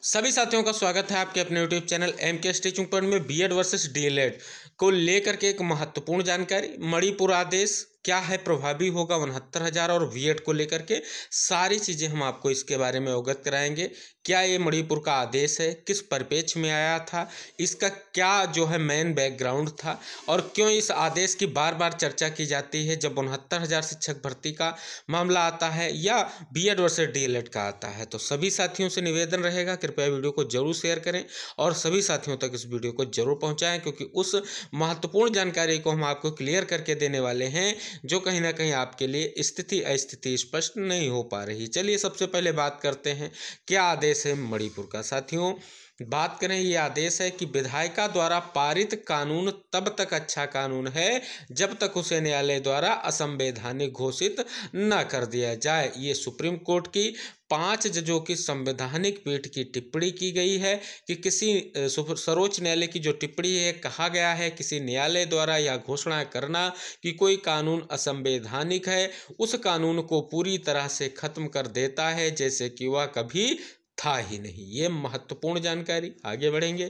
सभी साथियों का स्वागत है आपके अपने यूट्यूब चैनल एम के टीचिंग पॉइंट में बीएड वर्सेस डीएलएड को लेकर के एक महत्वपूर्ण जानकारी। मणिपुर आदेश क्या है, प्रभावी होगा 69,000 और बीएड को लेकर के सारी चीज़ें हम आपको इसके बारे में अवगत कराएंगे। क्या ये मणिपुर का आदेश है, किस परिप्रेक्ष्य में आया था, इसका क्या जो है मेन बैकग्राउंड था और क्यों इस आदेश की बार बार चर्चा की जाती है जब 69,000 शिक्षक भर्ती का मामला आता है या बीएड वर्सेस डीएलएड का आता है। तो सभी साथियों से निवेदन रहेगा, कृपया वीडियो को जरूर शेयर करें और सभी साथियों तक इस वीडियो को जरूर पहुंचाएं, क्योंकि उस महत्वपूर्ण जानकारी को हम आपको क्लियर करके देने वाले हैं जो कहीं ना कहीं आपके लिए स्थिति अस्थिति स्पष्ट नहीं हो पा रही। चलिए सबसे पहले बात करते हैं क्या आदेश है मणिपुर का। साथियों बात करें, ये आदेश है कि विधायिका द्वारा पारित कानून तब तक अच्छा कानून है जब तक उसे न्यायालय द्वारा असंवैधानिक घोषित न कर दिया जाए। ये सुप्रीम कोर्ट की 5 जजों की संवैधानिक पीठ की टिप्पणी की गई है कि किसी सर्वोच्च न्यायालय की जो टिप्पणी है, कहा गया है किसी न्यायालय द्वारा यह घोषणा करना कि कोई कानून असंवैधानिक है उस कानून को पूरी तरह से खत्म कर देता है जैसे कि वह कभी था ही नहीं। ये महत्वपूर्ण जानकारी। आगे बढ़ेंगे,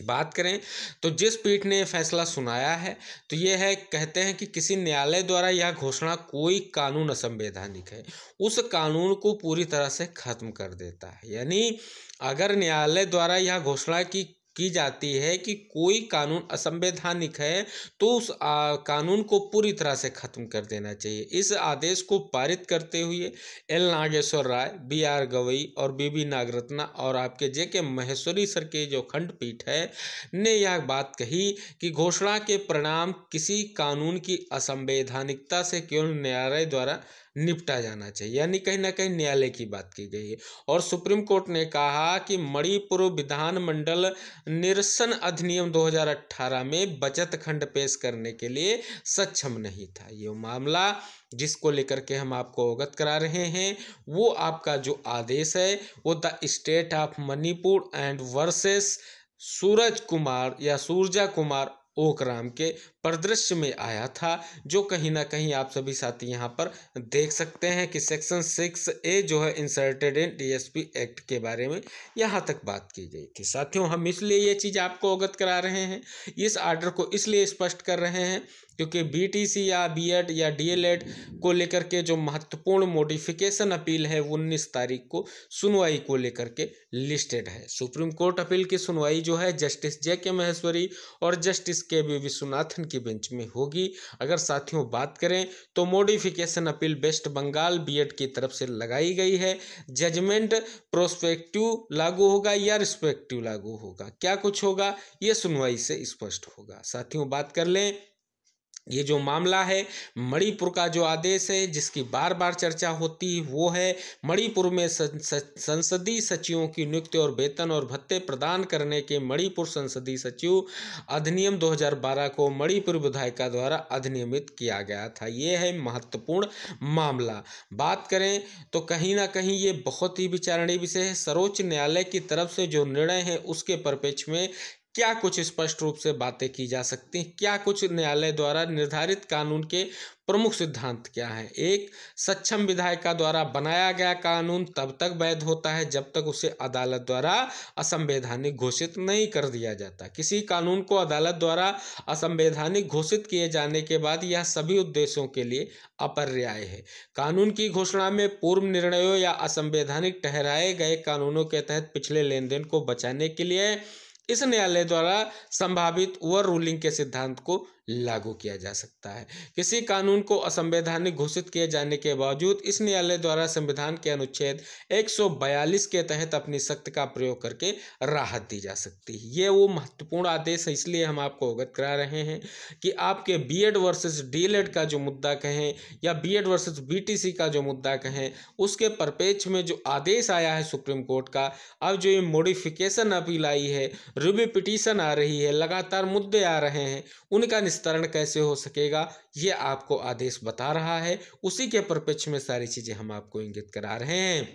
बात करें तो जिस पीठ ने फैसला सुनाया है तो ये है, कहते हैं कि किसी न्यायालय द्वारा यह घोषणा कोई कानून असंवैधानिक है उस कानून को पूरी तरह से खत्म कर देता है। यानी अगर न्यायालय द्वारा यह घोषणा की जाती है कि कोई कानून असंवैधानिक है तो उस कानून को पूरी तरह से खत्म कर देना चाहिए। इस आदेश को पारित करते हुए L Nageswara Rao, B R Gavai और बीबी नागरत्ना और आपके जे के महेश्वरी सर के जो खंडपीठ है ने यह बात कही कि घोषणा के परिणाम किसी कानून की असंवैधानिकता से केवल न्यायालय द्वारा निपटा जाना चाहिए। यानी कहीं ना कहीं न्यायालय की बात की गई है। और सुप्रीम कोर्ट ने कहा कि मणिपुर विधानमंडल निरसन अधिनियम 2018 में बचत खंड पेश करने के लिए सक्षम नहीं था। ये मामला जिसको लेकर के हम आपको अवगत करा रहे हैं वो आपका जो आदेश है वो the state of Manipur and versus Suraj Kumar या सूरजा कुमार ओकराम के परिदृश्य में आया था, जो कहीं ना कहीं आप सभी साथी यहाँ पर देख सकते हैं कि सेक्शन 6A जो है इंसर्टेड इन डीएसपी एक्ट के बारे में यहाँ तक बात की गई थी। साथियों हम इसलिए ये चीज़ आपको अवगत करा रहे हैं, इस आर्डर को इसलिए स्पष्ट कर रहे हैं क्योंकि बीटीसी या बीएड या डीएलएड को लेकर के जो महत्वपूर्ण मॉडिफिकेशन अपील है 19 तारीख को सुनवाई को लेकर के लिस्टेड है। सुप्रीम कोर्ट अपील की सुनवाई जो है जस्टिस जे के महेश्वरी और जस्टिस के वी विश्वनाथन की बेंच में होगी। अगर साथियों बात करें तो modification appeal West Bengal BEd की तरफ से लगाई गई है। जजमेंट प्रोस्पेक्टिव लागू होगा या रिस्पेक्टिव लागू होगा, क्या कुछ होगा ये सुनवाई से स्पष्ट होगा। साथियों बात कर लें, ये जो मामला है मणिपुर का जो आदेश है जिसकी बार बार चर्चा होती है वो है मणिपुर में संसदीय सचिवों की नियुक्ति और वेतन और भत्ते प्रदान करने के मणिपुर संसदीय सचिव अधिनियम 2012 को मणिपुर विधायिका द्वारा अधिनियमित किया गया था। ये है महत्वपूर्ण मामला। बात करें तो कहीं ना कहीं ये बहुत ही विचारणीय विषय है। सर्वोच्च न्यायालय की तरफ से जो निर्णय है उसके परिप्रेक्ष्य में क्या कुछ स्पष्ट रूप से बातें की जा सकती हैं, क्या कुछ न्यायालय द्वारा निर्धारित कानून के प्रमुख सिद्धांत क्या है। एक, सक्षम विधायिका द्वारा बनाया गया कानून तब तक वैध होता है जब तक उसे अदालत द्वारा असंवैधानिक घोषित नहीं कर दिया जाता। किसी कानून को अदालत द्वारा असंवैधानिक घोषित किए जाने के बाद यह सभी उद्देश्यों के लिए अपर्याय है। कानून की घोषणा में पूर्व निर्णयों या असंवैधानिक ठहराए गए कानूनों के तहत पिछले लेन देन को बचाने के लिए इस न्यायालय द्वारा संभावित ओवर रूलिंग के सिद्धांत को लागू किया जा सकता है। किसी कानून को असंवैधानिक घोषित किए जाने के बावजूद इस न्यायालय द्वारा संविधान के अनुच्छेद 142 के तहत अपनी शक्ति का प्रयोग करके राहत दी जा सकती है। ये वो महत्वपूर्ण आदेश है, इसलिए हम आपको अवगत करा रहे हैं कि आपके बीएड वर्सेस डीएलएड का जो मुद्दा कहें या बीएड वर्सेस बीटीसी का जो मुद्दा कहें उसके परिप्रेक्ष्य में जो आदेश आया है सुप्रीम कोर्ट का, अब जो ये मॉडिफिकेशन अपील आई है, रिव्यू पिटीशन आ रही है, लगातार मुद्दे आ रहे हैं, उनका निस्तारण कैसे हो सकेगा ये आपको आदेश बता रहा है। उसी के परिप्रेक्ष्य में सारी चीजें हम आपको इंगित करा रहे हैं।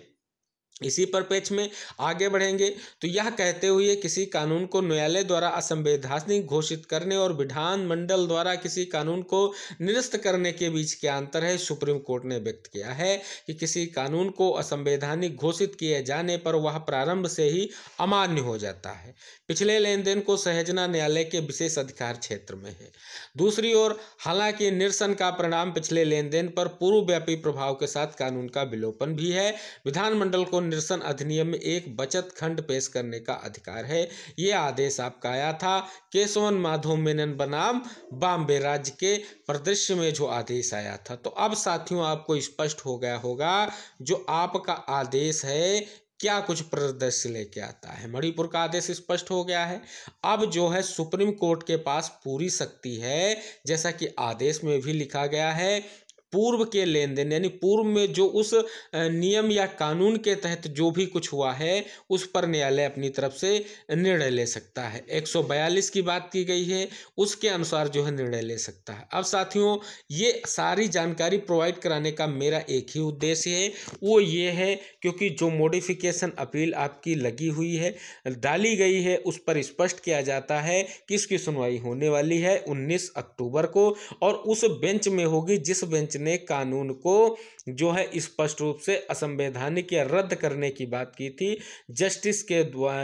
इसी परिप्रेक्ष्य में आगे बढ़ेंगे तो यह कहते हुए किसी कानून को न्यायालय द्वारा असंवैधानिक घोषित करने और विधानमंडल द्वारा किसी कानून को निरस्त करने के बीच क्या अंतर है, सुप्रीम कोर्ट ने व्यक्त किया है कि किसी कानून को असंवैधानिक घोषित किए जाने पर वह प्रारंभ से ही अमान्य हो जाता है। पिछले लेन देन को सहेजना न्यायालय के विशेष अधिकार क्षेत्र में है। दूसरी ओर हालांकि निरसन का परिणाम पिछले लेन देन पर पूर्वव्यापी प्रभाव के साथ कानून का विलोपन भी है। विधानमंडल को निरसन अधिनियम में एक बचत खंड पेश करने का अधिकार है। ये आदेश आपका आया था केशवन माधव मेनन बनाम बॉम्बे राज्य के परिदृश्य में जो आदेश आया था। तो अब साथियों आपको स्पष्ट हो गया होगा जो आपका आदेश है क्या कुछ परिदृश्य लेके आता है। मणिपुर का आदेश स्पष्ट हो गया है। अब जो है सुप्रीम कोर्ट के पास पूरी शक्ति है, जैसा कि आदेश में भी लिखा गया है, पूर्व के लेन देन यानी पूर्व में जो उस नियम या कानून के तहत जो भी कुछ हुआ है उस पर न्यायालय अपनी तरफ से निर्णय ले सकता है। 142 की बात की गई है, उसके अनुसार जो है निर्णय ले सकता है। अब साथियों ये सारी जानकारी प्रोवाइड कराने का मेरा एक ही उद्देश्य है, वो ये है क्योंकि जो मॉडिफिकेशन अपील आपकी लगी हुई है, डाली गई है, उस पर स्पष्ट किया जाता है कि इसकी सुनवाई होने वाली है 19 अक्टूबर को और उस बेंच में होगी जिस बेंच ने कानून को जो है स्पष्ट रूप से असंवैधानिक या रद्द करने की बात की थी। जस्टिस के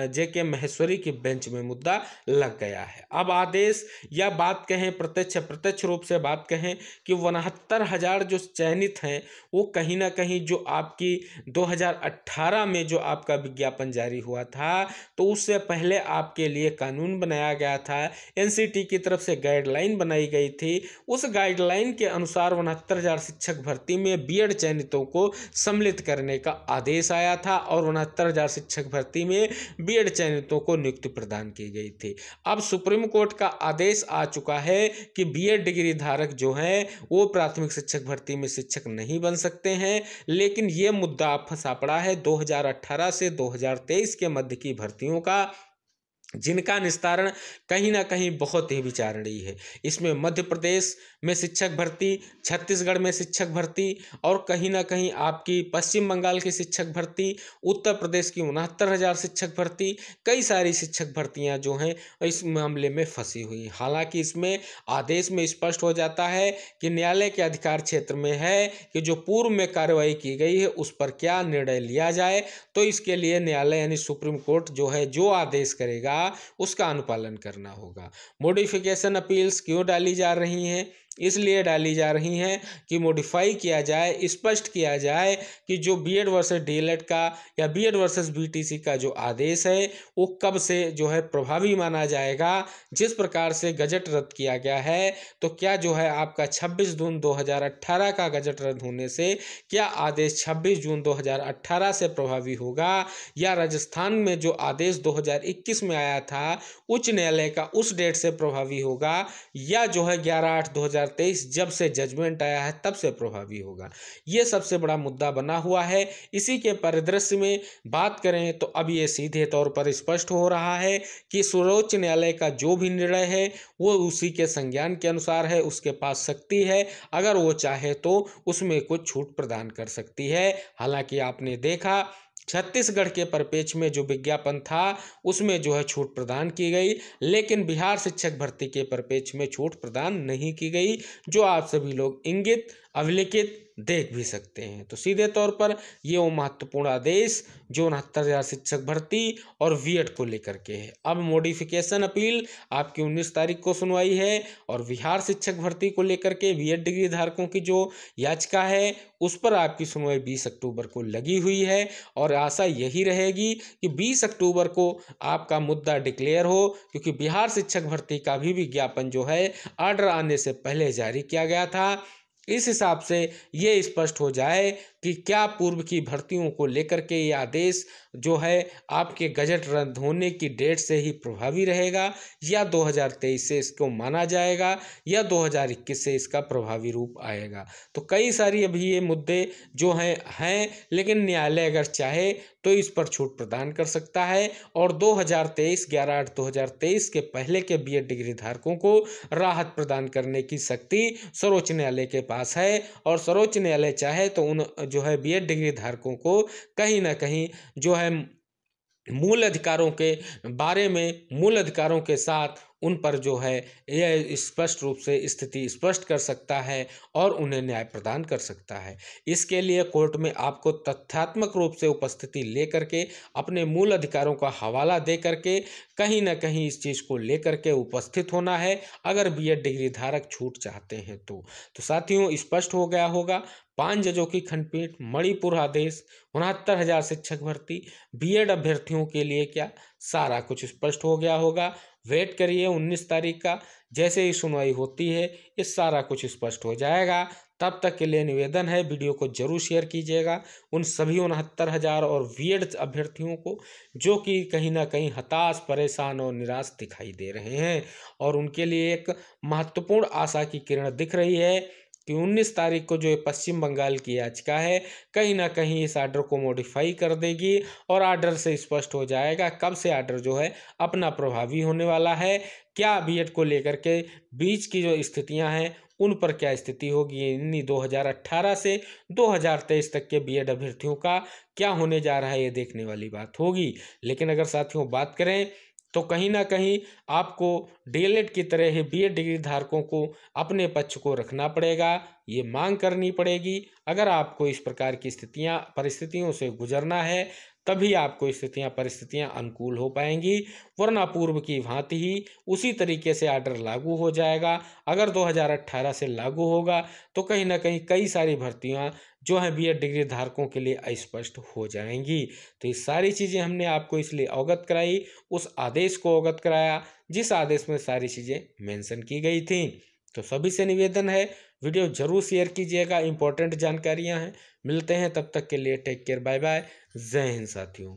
JK महेश्वरी की बेंच में मुद्दा लग गया है। अब आदेश या बात कहें प्रत्यक्ष रूप से बात कहें कि 69,000 जो चयनित हैं वो कहीं ना कहीं जो आपकी 2018 में जो आपका विज्ञापन जारी हुआ था तो उससे पहले आपके लिए कानून बनाया गया था, NCT की तरफ से गाइडलाइन बनाई गई थी। उस गाइडलाइन के अनुसार 69,000 शिक्षक भर्ती में बीएड चयनितों को सम्मिलित करने का आदेश आया था और 69,000 शिक्षक भर्ती में बीएड चयनितों को नियुक्ति प्रदान की गई थी। अब सुप्रीम कोर्ट का आदेश आ चुका है कि बीएड डिग्री धारक जो हैं वो प्राथमिक शिक्षक भर्ती में शिक्षक नहीं बन सकते हैं, लेकिन ये मुद्दा फंसा पड़ा है 2018 से 2023 के मध्य की भर्तियों का, जिनका निस्तारण कहीं ना कहीं बहुत ही विचारणीय है। इसमें मध्य प्रदेश में शिक्षक भर्ती, छत्तीसगढ़ में शिक्षक भर्ती और कहीं ना कहीं आपकी पश्चिम बंगाल की शिक्षक भर्ती, उत्तर प्रदेश की 69,000 शिक्षक भर्ती, कई सारी शिक्षक भर्तियां जो हैं इस मामले में फंसी हुई। हालांकि इसमें आदेश में स्पष्ट हो जाता है कि न्यायालय के अधिकार क्षेत्र में है कि जो पूर्व में कार्रवाई की गई है उस पर क्या निर्णय लिया जाए। तो इसके लिए न्यायालय यानी सुप्रीम कोर्ट जो है जो आदेश करेगा उसका अनुपालन करना होगा। मॉडिफिकेशन अपील्स क्यों डाली जा रही हैं? इसलिए डाली जा रही हैं कि मॉडिफाई किया जाए, स्पष्ट किया जाए कि जो बीएड वर्सेस डीएलएड का या बीएड वर्सेस बीटीसी का जो आदेश है वो कब से जो है प्रभावी माना जाएगा। जिस प्रकार से गजट रद्द किया गया है तो क्या जो है आपका 26 जून 2018 का गजट रद्द होने से क्या आदेश 26 जून 2018 से प्रभावी होगा, या राजस्थान में जो आदेश 2021 में आया था उच्च न्यायालय का उस डेट से प्रभावी होगा, या जो है 11/8/2023 जब से जजमेंट आया है तब से प्रभावी होगा। ये सबसे बड़ा मुद्दा बना हुआ है। इसी के परिदृश्य में बात करें तो अब ये सीधे तौर पर स्पष्ट हो रहा है कि सर्वोच्च न्यायालय का जो भी निर्णय है वो उसी के संज्ञान के अनुसार है, उसके पास शक्ति है, अगर वो चाहे तो उसमें कुछ छूट प्रदान कर सकती है। हालांकि आपने देखा छत्तीसगढ़ के परिप्रेक्ष्य में जो विज्ञापन था उसमें जो है छूट प्रदान की गई, लेकिन बिहार शिक्षक भर्ती के परिप्रेक्ष्य में छूट प्रदान नहीं की गई, जो आप सभी लोग इंगित अभिलिखित देख भी सकते हैं। तो सीधे तौर पर ये वो महत्वपूर्ण आदेश जो 69,000 शिक्षक भर्ती और बीएड को लेकर के है। अब मॉडिफिकेशन अपील आपकी 19 तारीख को सुनवाई है और बिहार शिक्षक भर्ती को लेकर के बीएड डिग्री धारकों की जो याचिका है उस पर आपकी सुनवाई 20 अक्टूबर को लगी हुई है और आशा यही रहेगी कि 20 अक्टूबर को आपका मुद्दा डिक्लेयर हो, क्योंकि बिहार शिक्षक भर्ती का भी विज्ञापन जो है ऑर्डर आने से पहले जारी किया गया था। इस हिसाब से ये स्पष्ट हो जाए कि क्या पूर्व की भर्तियों को लेकर के ये आदेश जो है आपके गजट रद्द होने की डेट से ही प्रभावी रहेगा, या 2023 से इसको माना जाएगा, या 2021 से इसका प्रभावी रूप आएगा। तो कई सारी अभी ये मुद्दे जो हैं लेकिन न्यायालय अगर चाहे तो इस पर छूट प्रदान कर सकता है और 11/8/2023 के पहले के बीएड डिग्री धारकों को राहत प्रदान करने की शक्ति सर्वोच्च न्यायालय के पास है। और सर्वोच्च न्यायालय चाहे तो उन जो है बीएड डिग्री धारकों को कहीं ना कहीं जो है मूल अधिकारों के बारे में, मूल अधिकारों के साथ उन पर जो है यह स्पष्ट रूप से स्थिति स्पष्ट कर सकता है और उन्हें न्याय प्रदान कर सकता है। इसके लिए कोर्ट में आपको तथ्यात्मक रूप से उपस्थिति लेकर के अपने मूल अधिकारों का हवाला दे करके कहीं ना कहीं इस चीज़ को लेकर के उपस्थित होना है, अगर बीएड डिग्री धारक छूट चाहते हैं तो साथियों स्पष्ट हो गया होगा। 5 जजों की खंडपीठ, मणिपुर आदेश, 69,000 शिक्षक भर्ती, बीएड अभ्यर्थियों के लिए क्या, सारा कुछ स्पष्ट हो गया होगा। वेट करिए 19 तारीख का, जैसे ही सुनवाई होती है ये सारा कुछ स्पष्ट हो जाएगा। तब तक के लिए निवेदन है, वीडियो को जरूर शेयर कीजिएगा उन सभी 69,000 और बीएड अभ्यर्थियों को जो कि कहीं ना कहीं हताश, परेशान और निराश दिखाई दे रहे हैं, और उनके लिए एक महत्वपूर्ण आशा की किरण दिख रही है कि 19 तारीख को जो पश्चिम बंगाल की याचिका है कहीं ना कहीं इस आर्डर को मॉडिफाई कर देगी और आर्डर से स्पष्ट हो जाएगा कब से आर्डर जो है अपना प्रभावी होने वाला है। क्या बीएड को लेकर के बीच की जो स्थितियां हैं उन पर क्या स्थिति होगी, इन्हीं 2018 से 2023 तक के बीएड अभ्यर्थियों का क्या होने जा रहा है, ये देखने वाली बात होगी। लेकिन अगर साथियों बात करें तो कहीं ना कहीं आपको डीएलएड की तरह ही बीएड डिग्री धारकों को अपने पक्ष को रखना पड़ेगा, ये मांग करनी पड़ेगी। अगर आपको इस प्रकार की परिस्थितियों से गुजरना है तभी आपको परिस्थितियां अनुकूल हो पाएंगी, वरना पूर्व की भांति ही उसी तरीके से आर्डर लागू हो जाएगा। अगर 2018 से लागू होगा तो कहीं ना कहीं कई सारी भर्तियां जो है बीएड डिग्री धारकों के लिए अस्पष्ट हो जाएंगी। तो ये सारी चीज़ें हमने आपको इसलिए अवगत कराई, उस आदेश को अवगत कराया जिस आदेश में सारी चीज़ें मेंशन की गई थी। तो सभी से निवेदन है वीडियो जरूर शेयर कीजिएगा, इंपॉर्टेंट जानकारियां हैं। मिलते हैं, तब तक के लिए टेक केयर, बाय बाय, जय हिंद साथियों।